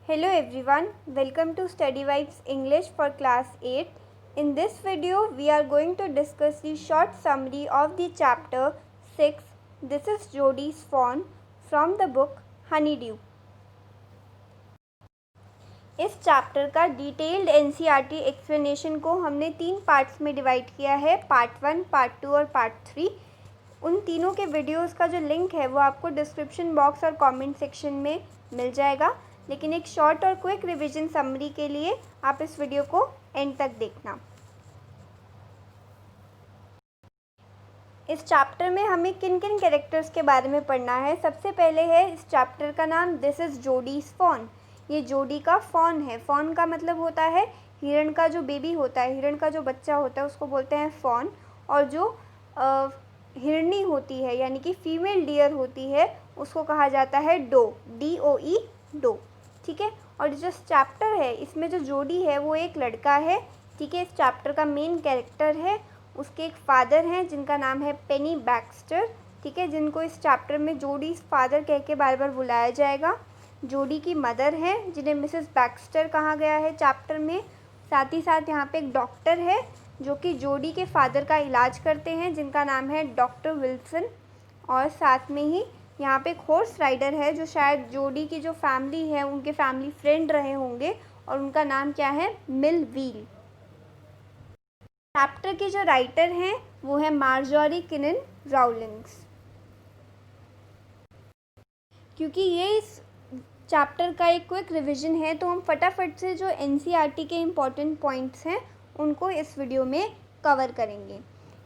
Hello everyone, welcome to Study Vibes English for class 8. In this video, we are going to discuss the short summary of the chapter 6. This is Jodie's Fawn from the book Honeydew. इस chapter का detailed NCERT explanation को हमने 3 parts में divide किया है, part 1, part 2 और part 3. उन तीनों के वीडियोस का जो लिंक है वो आपको डिस्क्रिप्शन बॉक्स और कमेंट सेक्शन में मिल जाएगा. लेकिन एक शॉर्ट और क्विक रिवीजन समरी के लिए आप इस वीडियो को एंड तक देखना. इस चैप्टर में हमें किन किन कैरेक्टर्स के बारे में पढ़ना है. सबसे पहले है इस चैप्टर का नाम दिस इज़ जोडीज़ फॉन. ये जोडी का फॉन है. फॉन का मतलब होता है हिरण का जो बेबी होता है, हिरण का जो बच्चा होता है उसको बोलते हैं फॉन. और जो हिरनी होती है यानी कि फीमेल डियर होती है उसको कहा जाता है डो, DOE डो. ठीक है. और जो चैप्टर है इसमें जो जोडी है वो एक लड़का है. ठीक है. इस चैप्टर का मेन कैरेक्टर है. उसके एक फादर हैं जिनका नाम है पेनी बैक्स्टर. ठीक है. जिनको इस चैप्टर में जोडीज़ फादर कह के बार बार बुलाया जाएगा. जोडी की मदर है जिन्हें मिसेस बैक्स्टर कहा गया है चैप्टर में. साथ ही साथ यहाँ पे एक डॉक्टर है जो कि जोडी के फादर का इलाज करते हैं जिनका नाम है डॉक्टर विल्सन. और साथ में ही यहाँ पे एक हॉर्स राइडर है जो शायद जोडी की जो फैमिली है उनके फैमिली फ्रेंड रहे होंगे और उनका नाम क्या है, मिल व्हील. चैप्टर की जो राइटर हैं वो है मार्जोरी किनन राउलिंग्स. क्योंकि ये इस चैप्टर का एक क्विक रिवीजन है तो हम फटाफट से जो एनसीईआरटी के इम्पॉर्टेंट पॉइंट्स हैं उनको इस वीडियो में कवर करेंगे.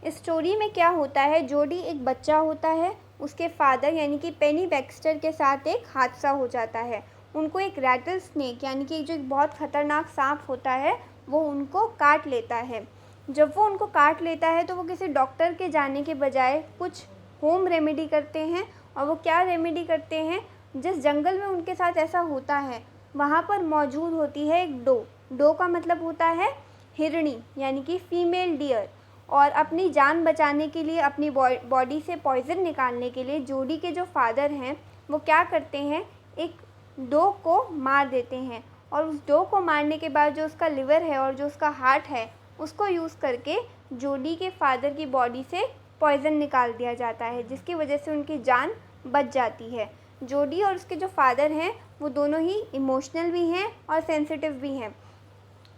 इस स्टोरी में क्या होता है, जोडी एक बच्चा होता है. उसके फादर यानी कि पेनी बैक्स्टर के साथ एक हादसा हो जाता है. उनको एक रैटल स्नेक यानी कि जो एक बहुत ख़तरनाक सांप होता है वो उनको काट लेता है. जब वो उनको काट लेता है तो वो किसी डॉक्टर के जाने के बजाय कुछ होम रेमेडी करते हैं. और वो क्या रेमेडी करते हैं, जिस जंगल में उनके साथ ऐसा होता है वहाँ पर मौजूद होती है एक डो. डो का मतलब होता है हिरणी यानी कि फीमेल डियर. और अपनी जान बचाने के लिए, अपनी बॉडी से पॉइज़न निकालने के लिए जोडी के जो फादर हैं वो क्या करते हैं, एक डो को मार देते हैं. और उस डो को मारने के बाद जो उसका लिवर है और जो उसका हार्ट है उसको यूज़ करके जोडी के फादर की बॉडी से पॉइज़न निकाल दिया जाता है, जिसकी वजह से उनकी जान बच जाती है. जोडी और उसके जो फादर हैं वो दोनों ही इमोशनल भी हैं और सेंसिटिव भी हैं.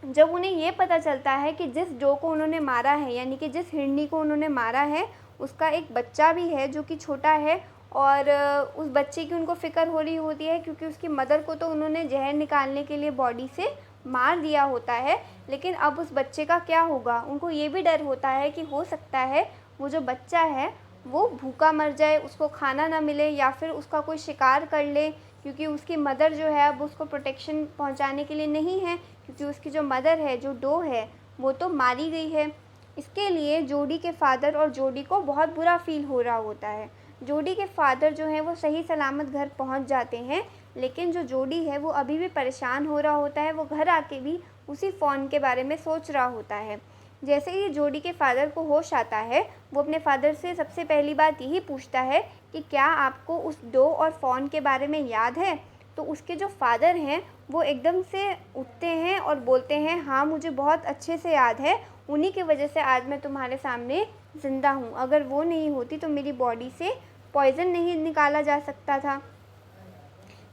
जब उन्हें ये पता चलता है कि जिस डो को उन्होंने मारा है यानी कि जिस हिरनी को उन्होंने मारा है उसका एक बच्चा भी है जो कि छोटा है. और उस बच्चे की उनको फ़िक्र हो रही होती है क्योंकि उसकी मदर को तो उन्होंने जहर निकालने के लिए बॉडी से मार दिया होता है. लेकिन अब उस बच्चे का क्या होगा, उनको ये भी डर होता है कि हो सकता है वो जो बच्चा है वो भूखा मर जाए, उसको खाना ना मिले या फिर उसका कोई शिकार कर ले. क्योंकि उसकी मदर जो है अब उसको प्रोटेक्शन पहुंचाने के लिए नहीं है क्योंकि उसकी जो मदर है, जो डो है, वो तो मारी गई है. इसके लिए जोडी के फादर और जोडी को बहुत बुरा फील हो रहा होता है. जोडी के फादर जो हैं वो सही सलामत घर पहुंच जाते हैं. लेकिन जो जोडी है वो अभी भी परेशान हो रहा होता है. वो घर आके भी उसी फ़ोन के बारे में सोच रहा होता है. जैसे ही जोडी के फादर को होश आता है वो अपने फादर से सबसे पहली बात यही पूछता है कि क्या आपको उस डो और फ़ोन के बारे में याद है. तो उसके जो फादर हैं वो एकदम से उठते हैं और बोलते हैं, हाँ मुझे बहुत अच्छे से याद है, उन्हीं की वजह से आज मैं तुम्हारे सामने ज़िंदा हूँ. अगर वो नहीं होती तो मेरी बॉडी से पॉइज़न नहीं निकाला जा सकता था.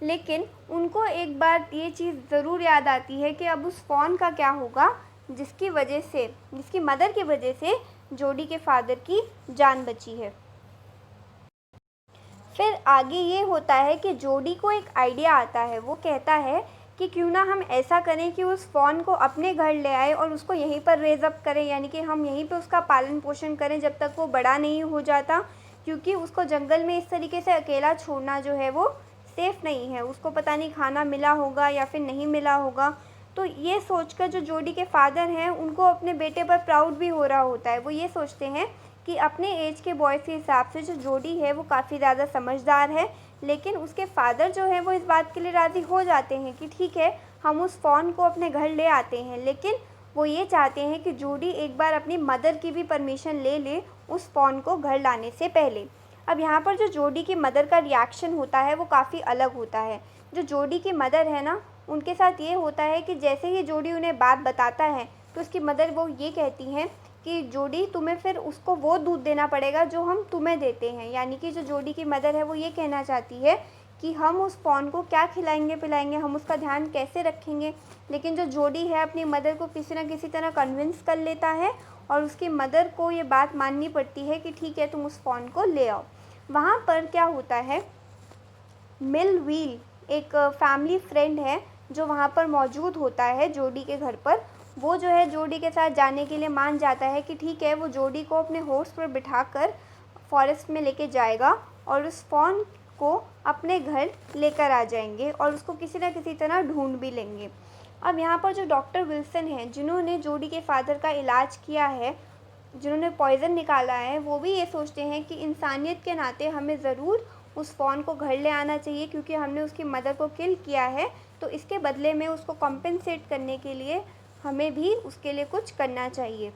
लेकिन उनको एक बार ये चीज़ ज़रूर याद आती है कि अब उस फ़ोन का क्या होगा जिसकी वजह से, जिसकी मदर की वजह से जोडी के फादर की जान बची है. फिर आगे ये होता है कि जोडी को एक आइडिया आता है. वो कहता है कि क्यों ना हम ऐसा करें कि उस फ़ोन को अपने घर ले आए और उसको यहीं पर रेज़ अप करें, यानी कि हम यहीं पे उसका पालन पोषण करें जब तक वो बड़ा नहीं हो जाता. क्योंकि उसको जंगल में इस तरीके से अकेला छोड़ना जो है वो सेफ़ नहीं है. उसको पता नहीं खाना मिला होगा या फिर नहीं मिला होगा. तो ये सोचकर जो जोडी के फादर हैं उनको अपने बेटे पर प्राउड भी हो रहा होता है. वो ये सोचते हैं कि अपने एज के बॉयज़ के हिसाब से जो जोडी है वो काफ़ी ज़्यादा समझदार है. लेकिन उसके फादर जो है वो इस बात के लिए राज़ी हो जाते हैं कि ठीक है हम उस फ़ोन को अपने घर ले आते हैं. लेकिन वो ये चाहते हैं कि जोडी एक बार अपनी मदर की भी परमिशन ले ले उस फ़ोन को घर लाने से पहले. अब यहाँ पर जो जोडी की मदर का रिएक्शन होता है वो काफ़ी अलग होता है. जो जोडी की मदर है ना, उनके साथ ये होता है कि जैसे ही जोडी उन्हें बात बताता है तो उसकी मदर वो ये कहती हैं कि जोडी तुम्हें फिर उसको वो दूध देना पड़ेगा जो हम तुम्हें देते हैं। यानी कि जो जोडी की मदर है वो ये कहना चाहती है कि हम उस फ़ॉन को क्या खिलाएंगे पिलाएंगे, हम उसका ध्यान कैसे रखेंगे। लेकिन जो जोडी है अपनी मदर को किसी न किसी तरह कन्विंस कर लेता है और उसकी मदर को ये बात माननी पड़ती है कि ठीक है तुम उस फ़ॉन को ले आओ। वहाँ पर क्या होता है, मिलविल एक फैमिली फ्रेंड है जो वहाँ पर मौजूद होता है जोडी के घर पर। वो जो है जोडी के साथ जाने के लिए मान जाता है कि ठीक है वो जोडी को अपने हॉर्स पर बिठाकर फॉरेस्ट में लेके जाएगा और उस फ़ॉन को अपने घर लेकर आ जाएंगे और उसको किसी न किसी तरह ढूंढ भी लेंगे। अब यहाँ पर जो डॉक्टर विल्सन हैं जिन्होंने जोडी के फादर का इलाज किया है, जिन्होंने पॉइज़न निकाला है, वो भी ये सोचते हैं कि इंसानियत के नाते हमें ज़रूर उस फ़ॉन को घर ले आना चाहिए क्योंकि हमने उसकी मदर को किल किया है, तो इसके बदले में उसको कॉम्पेंसेट करने के लिए हमें भी उसके लिए कुछ करना चाहिए।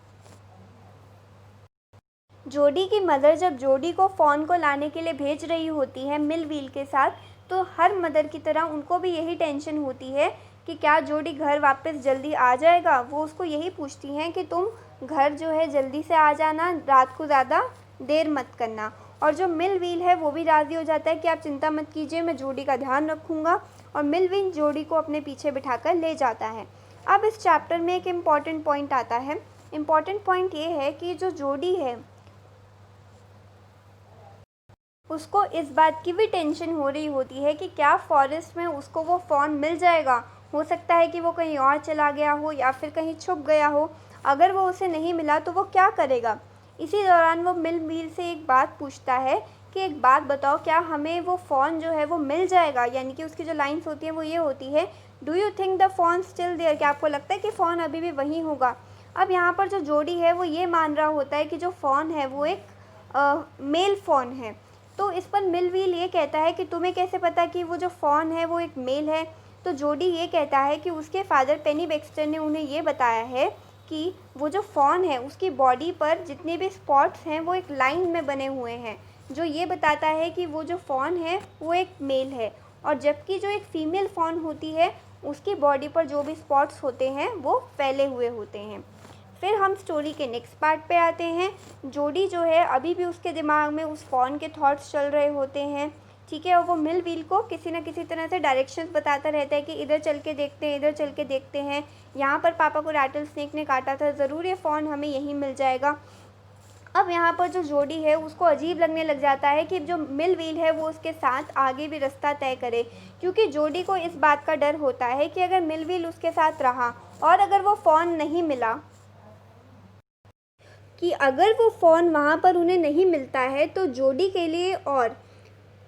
जोडी की मदर जब जोडी को फ़ॉन को लाने के लिए भेज रही होती है मिलविल के साथ, तो हर मदर की तरह उनको भी यही टेंशन होती है कि क्या जोडी घर वापस जल्दी आ जाएगा। वो उसको यही पूछती हैं कि तुम घर जो है जल्दी से आ जाना, रात को ज़्यादा देर मत करना। और जो मिलविल है वो भी राज़ी हो जाता है कि आप चिंता मत कीजिए, मैं जोडी का ध्यान रखूँगा। और मिलविल जोडी को अपने पीछे बिठाकर ले जाता है। अब इस चैप्टर में एक इम्पॉर्टेंट पॉइंट आता है। इम्पॉर्टेंट पॉइंट ये है कि जो जोडी है उसको इस बात की भी टेंशन हो रही होती है कि क्या फॉरेस्ट में उसको वो फ़ॉन मिल जाएगा। हो सकता है कि वो कहीं और चला गया हो या फिर कहीं छुप गया हो। अगर वो उसे नहीं मिला तो वो क्या करेगा। इसी दौरान वो मिलविल से एक बात पूछता है कि एक बात बताओ, क्या हमें वो फ़ॉन जो है वो मिल जाएगा। यानी कि उसकी जो लाइन्स होती हैं वो ये होती है, do you think the fawn still there, क्या आपको लगता है कि फ़ॉन अभी भी वहीं होगा। अब यहाँ पर जो जोडी है वो ये मान रहा होता है कि जो फ़ॉन है वो एक मेल फ़ॉन है। तो इस पर मिलविल ये कहता है कि तुम्हें कैसे पता कि वो जो फ़ॉन है वो एक मेल है। तो जोडी ये कहता है कि उसके फादर पेनी बैक्स्टर ने उन्हें ये बताया है कि वो जो फ़ॉन है उसकी बॉडी पर जितने भी स्पॉट्स हैं वो एक लाइन में बने हुए हैं, जो ये बताता है कि वो जो फ़ॉन है वो एक मेल है। और जबकि जो एक फ़ीमेल फ़ॉन होती है उसकी बॉडी पर जो भी स्पॉट्स होते हैं वो फैले हुए होते हैं। फिर हम स्टोरी के नेक्स्ट पार्ट पे आते हैं। जोडी जो है अभी भी उसके दिमाग में उस फ़ॉन के थॉट्स चल रहे होते हैं, ठीक है। और वो मिलविल को किसी न किसी तरह से डायरेक्शंस बताता रहता है कि इधर चल के देखते हैं, इधर चल के देखते हैं, यहाँ पर पापा को रैटल स्नेक ने काटा था, ज़रूर ये फ़ॉन हमें यहीं मिल जाएगा। अब यहाँ पर जो जोडी है उसको अजीब लगने लग जाता है कि जो मिलविल है वो उसके साथ आगे भी रास्ता तय करे, क्योंकि जोडी को इस बात का डर होता है कि अगर मिलविल उसके साथ रहा और अगर वो फ़ॉन नहीं मिला, कि अगर वो फ़ोन वहाँ पर उन्हें नहीं मिलता है तो जोडी के लिए और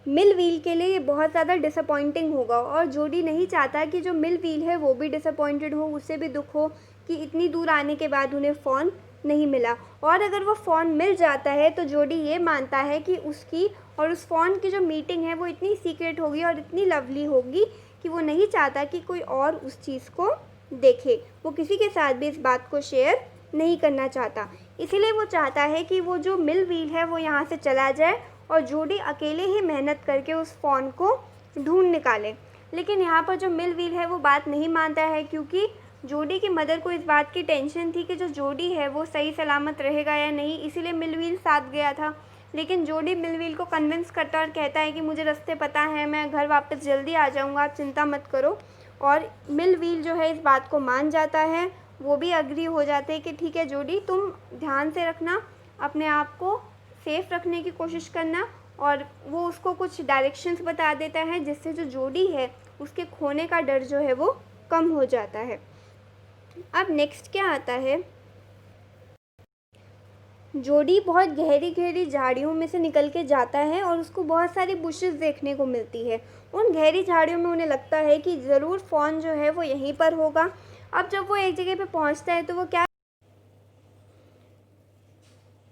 मिलविल के लिए ये बहुत ज़्यादा डिसअपॉइंटिंग होगा। और जोडी नहीं चाहता कि जो मिलविल है वो भी डिसअपॉइंटेड हो, उसे भी दुख हो कि इतनी दूर आने के बाद उन्हें फ़ोन नहीं मिला। और अगर वो फ़ोन मिल जाता है तो जोडी ये मानता है कि उसकी और उस फ़ोन की जो मीटिंग है वो इतनी सीक्रेट होगी और इतनी लवली होगी कि वो नहीं चाहता कि कोई और उस चीज़ को देखे। वो किसी के साथ भी इस बात को शेयर नहीं करना चाहता। इसीलिए वो चाहता है कि वो जो मिलविल है वो यहाँ से चला जाए और जोडी अकेले ही मेहनत करके उस फ़ोन को ढूंढ निकाले। लेकिन यहाँ पर जो मिलविल है वो बात नहीं मानता है, क्योंकि जोडी की मदर को इस बात की टेंशन थी कि जो जोडी है वो सही सलामत रहेगा या नहीं, इसीलिए मिलविल साथ गया था। लेकिन जोडी मिलविल को कन्विंस करता और कहता है कि मुझे रास्ते पता है, मैं घर वापस जल्दी आ जाऊँगा, आप चिंता मत करो। और मिलविल जो है इस बात को मान जाता है, वो भी अग्री हो जाते हैं कि ठीक है जोडी, तुम ध्यान से रखना, अपने आप को सेफ़ रखने की कोशिश करना। और वो उसको कुछ डायरेक्शंस बता देता है जिससे जो जोडी है उसके खोने का डर जो है वो कम हो जाता है। अब नेक्स्ट क्या आता है, जोडी बहुत गहरी गहरी झाड़ियों में से निकल के जाता है और उसको बहुत सारी बुशेस देखने को मिलती है। उन गहरी झाड़ियों में उन्हें लगता है कि ज़रूर फ़ोन जो है वो यहीं पर होगा। अब जब वो एक जगह पे पहुंचता है तो वो क्या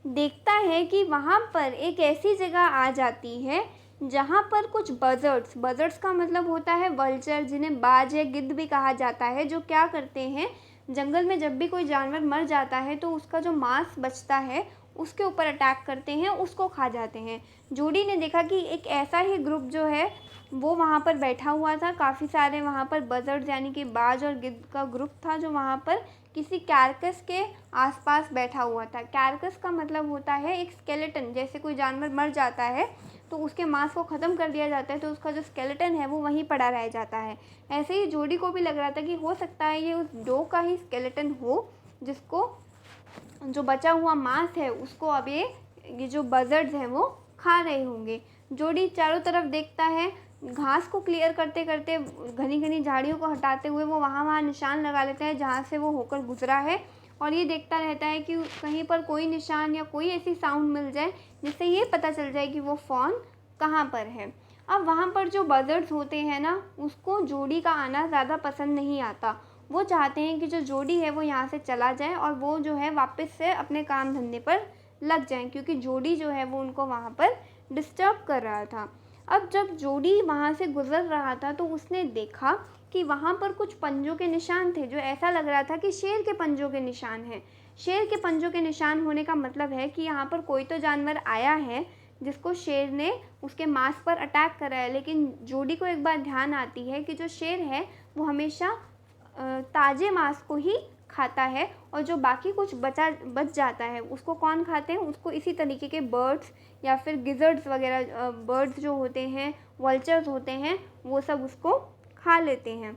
देखता है कि वहाँ पर एक ऐसी जगह आ जाती है जहाँ पर कुछ बजर्ड्स का मतलब होता है वल्चर, जिन्हें बाज या गिद्ध भी कहा जाता है, जो क्या करते हैं जंगल में जब भी कोई जानवर मर जाता है तो उसका जो मांस बचता है उसके ऊपर अटैक करते हैं, उसको खा जाते हैं। जोडी ने देखा कि एक ऐसा ही ग्रुप जो है वो वहाँ पर बैठा हुआ था। काफ़ी सारे वहाँ पर बजर्ड्स यानी कि बाज और गिद्ध का ग्रुप था जो वहाँ पर किसी कैरकस के आसपास बैठा हुआ था। कैरकस का मतलब होता है एक स्केलेटन। जैसे कोई जानवर मर जाता है तो उसके मांस को ख़त्म कर दिया जाता है, तो उसका जो स्केलेटन है वो वहीं पड़ा रह जाता है। ऐसे ही जोडी को भी लग रहा था कि हो सकता है ये उस डॉग का ही स्केलेटन हो, जिसको जो बचा हुआ मांस है उसको अब ये जो बजर्ड्स हैं वो खा रहे होंगे। जोडी चारों तरफ देखता है, घास को क्लियर करते करते, घनी घनी झाड़ियों को हटाते हुए वो वहाँ निशान लगा लेता है जहाँ से वो होकर गुजरा है, और ये देखता रहता है कि कहीं पर कोई निशान या कोई ऐसी साउंड मिल जाए जिससे ये पता चल जाए कि वो फॉन कहाँ पर है। अब वहाँ पर जो बजर्ड्स होते हैं ना, उसको जोडी का आना ज़्यादा पसंद नहीं आता। वो चाहते हैं कि जो जोडी है वो यहाँ से चला जाए और वो जो है वापस से अपने काम धंधे पर लग जाएं, क्योंकि जोडी जो है वो उनको वहाँ पर डिस्टर्ब कर रहा था। अब जब जोडी वहाँ से गुज़र रहा था तो उसने देखा कि वहाँ पर कुछ पंजों के निशान थे, जो ऐसा लग रहा था कि शेर के पंजों के निशान हैं। शेर के पंजों के निशान होने का मतलब है कि यहाँ पर कोई तो जानवर आया है जिसको शेर ने उसके मांस पर अटैक करा है। लेकिन जोडी को एक बात ध्यान आती है कि जो शेर है वो हमेशा ताज़े मांस को ही खाता है, और जो बाकी कुछ बच जाता है उसको कौन खाते हैं, उसको इसी तरीके के बर्ड्स या फिर गिज़र्ड्स वगैरह बर्ड्स जो होते हैं, वल्चर्स होते हैं, वो सब उसको खा लेते हैं।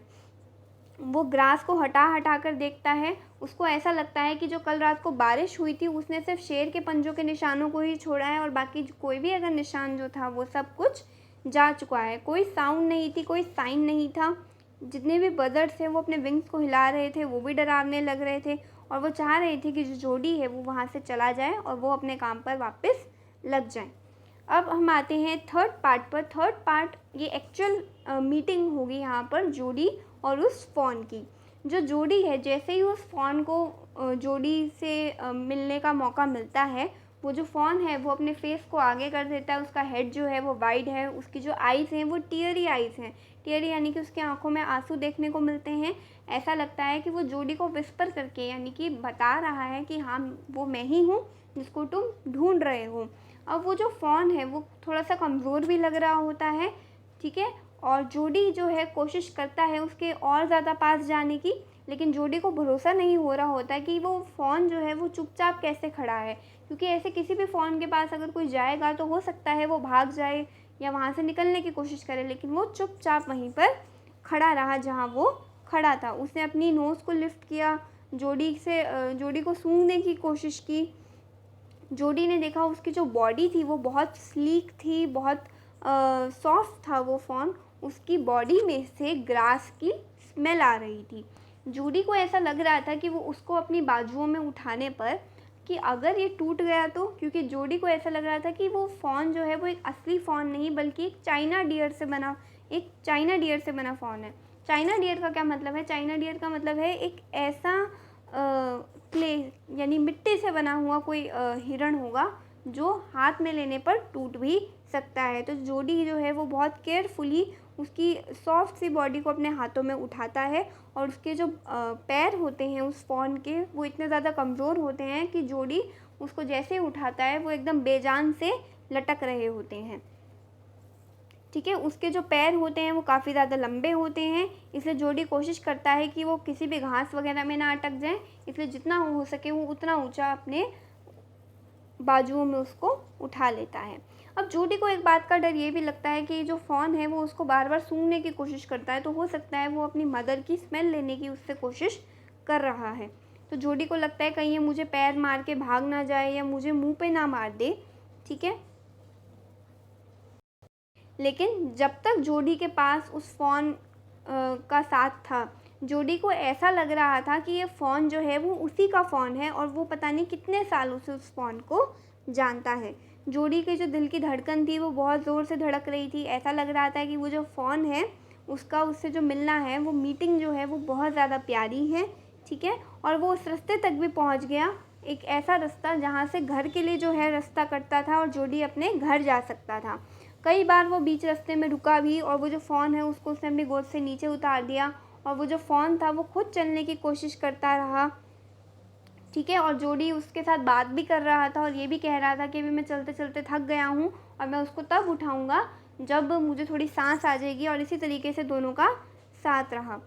वो ग्रास को हटा हटा कर देखता है। उसको ऐसा लगता है कि जो कल रात को बारिश हुई थी उसने सिर्फ शेर के पंजों के निशानों को ही छोड़ा है, और बाकी कोई भी अगर निशान जो था वो सब कुछ जा चुका है। कोई साउंड नहीं थी, कोई साइन नहीं था। जितने भी बजर्ड्स थे वो अपने विंग्स को हिला रहे थे, वो भी डरावने लग रहे थे, और वो चाह रहे थे कि जो जोडी है वो वहाँ से चला जाए और वो अपने काम पर वापस लग जाए। अब हम आते हैं थर्ड पार्ट पर। थर्ड पार्ट ये एक्चुअल मीटिंग होगी यहाँ पर जोडी और उस फॉन की। जो जोडी है, जैसे ही उस फॉन को जोडी से मिलने का मौका मिलता है, वो जो फॉन है वो अपने फेस को आगे कर देता है। उसका हेड जो है वो वाइड है, उसकी जो आइज़ हैं वो टियरी आइज़ हैं। टियरी यानी कि उसकी आंखों में आंसू देखने को मिलते हैं। ऐसा लगता है कि वो जोडी को विस्पर करके यानी कि बता रहा है कि हाँ, वो मैं ही हूँ जिसको तुम ढूंढ रहे हो। अब वो जो फॉन है वो थोड़ा सा कमज़ोर भी लग रहा होता है, ठीक है, और जोडी जो है कोशिश करता है उसके और ज़्यादा पास जाने की, लेकिन जोडी को भरोसा नहीं हो रहा होता कि वो फ़ॉन जो है वो चुपचाप कैसे खड़ा है, क्योंकि ऐसे किसी भी फ़ॉन के पास अगर कोई जाएगा तो हो सकता है वो भाग जाए या वहाँ से निकलने की कोशिश करे, लेकिन वो चुपचाप वहीं पर खड़ा रहा जहाँ वो खड़ा था। उसने अपनी नोज़ को लिफ्ट किया, जोडी को सूंघने की कोशिश की। जोडी ने देखा उसकी जो बॉडी थी वो बहुत स्लीक थी, बहुत सॉफ्ट था वो फ़ॉन। उसकी बॉडी में से ग्रास की स्मेल आ रही थी। जोडी को ऐसा लग रहा था कि वो उसको अपनी बाजुओं में उठाने पर कि अगर ये टूट गया तो, क्योंकि जोडी को ऐसा लग रहा था कि वो फ़ॉन जो है वो एक असली फ़ॉन नहीं बल्कि एक चाइना डियर से बना फ़ॉन है। चाइना डियर का क्या मतलब है? चाइना डियर का मतलब है एक ऐसा क्ले यानी मिट्टी से बना हुआ कोई हिरण होगा जो हाथ में लेने पर टूट भी सकता है। तो जोडी जो है वो बहुत केयरफुली उसकी सॉफ्ट सी बॉडी को अपने हाथों में उठाता है, और उसके जो पैर होते हैं उस फ़ॉन के वो इतने ज़्यादा कमज़ोर होते हैं कि जोडी उसको जैसे ही उठाता है वो एकदम बेजान से लटक रहे होते हैं, ठीक है। उसके जो पैर होते हैं वो काफ़ी ज़्यादा लंबे होते हैं, इसलिए जोडी कोशिश करता है कि वो किसी भी घास वगैरह में ना अटक जाए, इसलिए जितना हो सके वो उतना ऊंचा अपने बाजुओं में उसको उठा लेता है। अब जोडी को एक बात का डर ये भी लगता है कि जो फ़ॉन है वो उसको बार बार सूंघने की कोशिश करता है, तो हो सकता है वो अपनी मदर की स्मेल लेने की उससे कोशिश कर रहा है। तो जोडी को लगता है कहीं ये मुझे पैर मार के भाग ना जाए या मुझे मुँह पे ना मार दे, ठीक है। लेकिन जब तक जोडी के पास उस फ़ॉन का साथ था, जोडी को ऐसा लग रहा था कि ये फ़ॉन जो है वो उसी का फ़ॉन है और वो पता नहीं कितने सालों से उस फ़ॉन को जानता है। जोडी के जो दिल की धड़कन थी वो बहुत ज़ोर से धड़क रही थी। ऐसा लग रहा था कि वो जो फ़ॉन है उसका उससे जो मिलना है, वो मीटिंग जो है वो बहुत ज़्यादा प्यारी है, ठीक है। और वो उस रास्ते तक भी पहुंच गया, एक ऐसा रास्ता जहाँ से घर के लिए जो है रास्ता कटता था और जोडी अपने घर जा सकता था। कई बार वो बीच रास्ते में रुका भी और वो जो फ़ॉन है उसको उसने अपनी गोद से नीचे उतार दिया, और वो जो फ़ॉन था वो खुद चलने की कोशिश करता रहा, ठीक है। और जोडी उसके साथ बात भी कर रहा था और ये भी कह रहा था कि अभी मैं चलते चलते थक गया हूँ और मैं उसको तब उठाऊँगा जब मुझे थोड़ी सांस आ जाएगी। और इसी तरीके से दोनों का साथ रहा।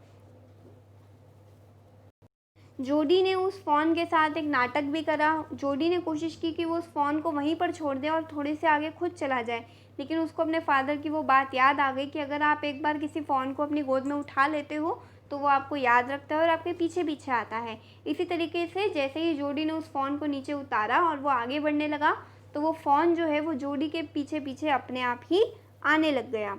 जोडी ने उस फ़ॉन के साथ एक नाटक भी करा। जोडी ने कोशिश की कि वो उस फ़ॉन को वहीं पर छोड़ दे और थोड़े से आगे खुद चला जाए, लेकिन उसको अपने फादर की वो बात याद आ गई कि अगर आप एक बार किसी फ़ॉन को अपनी गोद में उठा लेते हो तो वो आपको याद रखता है और आपके पीछे पीछे आता है। इसी तरीके से जैसे ही जोडी ने उस फ़ॉन को नीचे उतारा और वो आगे बढ़ने लगा, तो वो फ़ॉन जो है वो जोडी के पीछे पीछे अपने आप ही आने लग गया।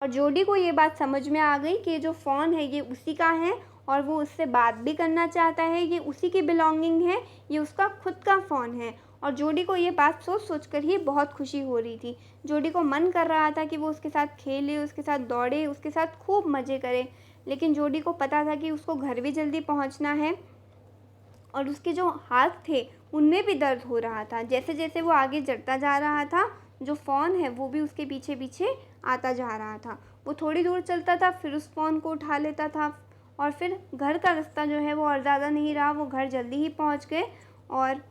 और जोडी को ये बात समझ में आ गई कि जो फ़ोन है ये उसी का है और वो उससे बात भी करना चाहता है, ये उसी की बिलोंगिंग है, ये उसका खुद का फ़ोन है। और जोडी को ये बात सोच सोच कर ही बहुत खुशी हो रही थी। जोडी को मन कर रहा था कि वो उसके साथ खेले, उसके साथ दौड़े, उसके साथ खूब मज़े करे, लेकिन जोडी को पता था कि उसको घर भी जल्दी पहुंचना है और उसके जो हाथ थे उनमें भी दर्द हो रहा था। जैसे जैसे वो आगे चढ़ता जा रहा था, जो फ़ोन है वो भी उसके पीछे पीछे आता जा रहा था। वो थोड़ी दूर चलता था, फिर उस फ़ोन को उठा लेता था और फिर घर का रास्ता जो है वो और ज़्यादा नहीं रहा, वो घर जल्दी ही पहुंच गए। और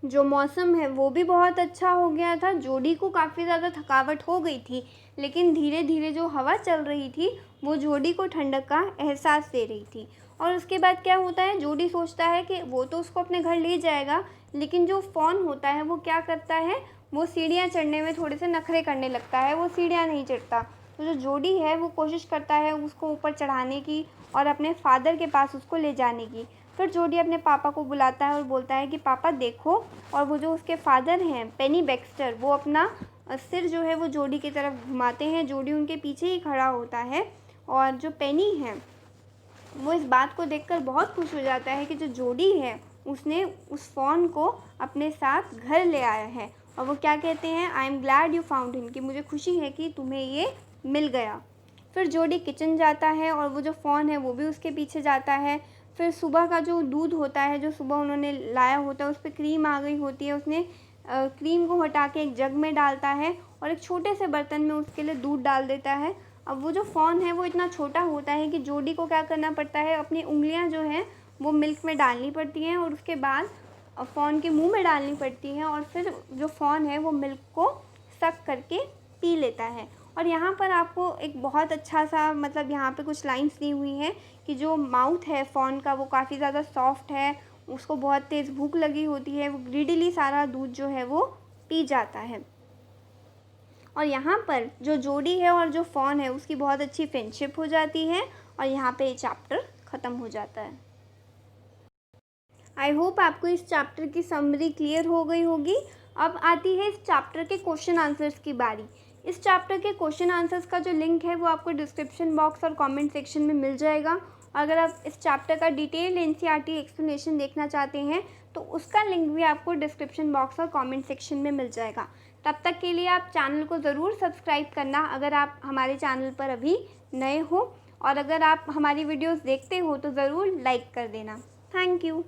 जो मौसम है वो भी बहुत अच्छा हो गया था। जोडी को काफ़ी ज़्यादा थकावट हो गई थी, लेकिन धीरे धीरे जो हवा चल रही थी वो जोडी को ठंडक का एहसास दे रही थी। और उसके बाद क्या होता है, जोडी सोचता है कि वो तो उसको अपने घर ले जाएगा, लेकिन जो फ़ोन होता है वो क्या करता है, वो सीढ़ियाँ चढ़ने में थोड़े से नखरे करने लगता है, वो सीढ़ियाँ नहीं चढ़ता। तो जो जोडी है वो कोशिश करता है उसको ऊपर चढ़ाने की और अपने फादर के पास उसको ले जाने की। फिर जोडी अपने पापा को बुलाता है और बोलता है कि पापा देखो। और वो जो उसके फादर हैं पेनी बैक्स्टर, वो अपना सिर जो है वो जोडी की तरफ घुमाते हैं। जोडी उनके पीछे ही खड़ा होता है और जो पेनी है वो इस बात को देखकर बहुत खुश हो जाता है कि जो जोडी है उसने उस फ़ोन को अपने साथ घर ले आया है। और वो क्या कहते हैं, I am glad you found him, कि मुझे खुशी है कि तुम्हें ये मिल गया। फिर जोडी किचन जाता है और वो जो फ़ोन है वो भी उसके पीछे जाता है। फिर सुबह का जो दूध होता है, जो सुबह उन्होंने लाया होता है, उस पर क्रीम आ गई होती है, उसने क्रीम को हटा के एक जग में डालता है और एक छोटे से बर्तन में उसके लिए दूध डाल देता है। अब वो जो फ़ोन है वो इतना छोटा होता है कि जोडी को क्या करना पड़ता है, अपनी उंगलियां जो हैं वो मिल्क में डालनी पड़ती हैं और उसके बाद फ़ोन के मुंह में डालनी पड़ती हैं और फिर जो फ़ोन है वो मिल्क को सक करके पी लेता है। और यहाँ पर आपको एक बहुत अच्छा सा मतलब यहाँ पे कुछ लाइंस दी हुई हैं कि जो माउथ है फ़ोन का वो काफ़ी ज़्यादा सॉफ्ट है, उसको बहुत तेज़ भूख लगी होती है, वो ग्रीडीली सारा दूध जो है वो पी जाता है। और यहाँ पर जो जोडी है और जो फ़ोन है उसकी बहुत अच्छी फ्रेंडशिप हो जाती है और यहाँ पे ये चैप्टर ख़त्म हो जाता है। आई होप आपको इस चैप्टर की समरी क्लियर हो गई होगी। अब आती है इस चैप्टर के क्वेश्चन आंसर्स की बारी। इस चैप्टर के क्वेश्चन आंसर्स का जो लिंक है वो आपको डिस्क्रिप्शन बॉक्स और कमेंट सेक्शन में मिल जाएगा। अगर आप इस चैप्टर का डिटेल एनसीईआरटी एक्सप्लेनेशन देखना चाहते हैं तो उसका लिंक भी आपको डिस्क्रिप्शन बॉक्स और कमेंट सेक्शन में मिल जाएगा। तब तक के लिए आप चैनल को ज़रूर सब्सक्राइब करना अगर आप हमारे चैनल पर अभी नए हो, और अगर आप हमारी वीडियोज़ देखते हो तो ज़रूर लाइक कर देना। Thank you.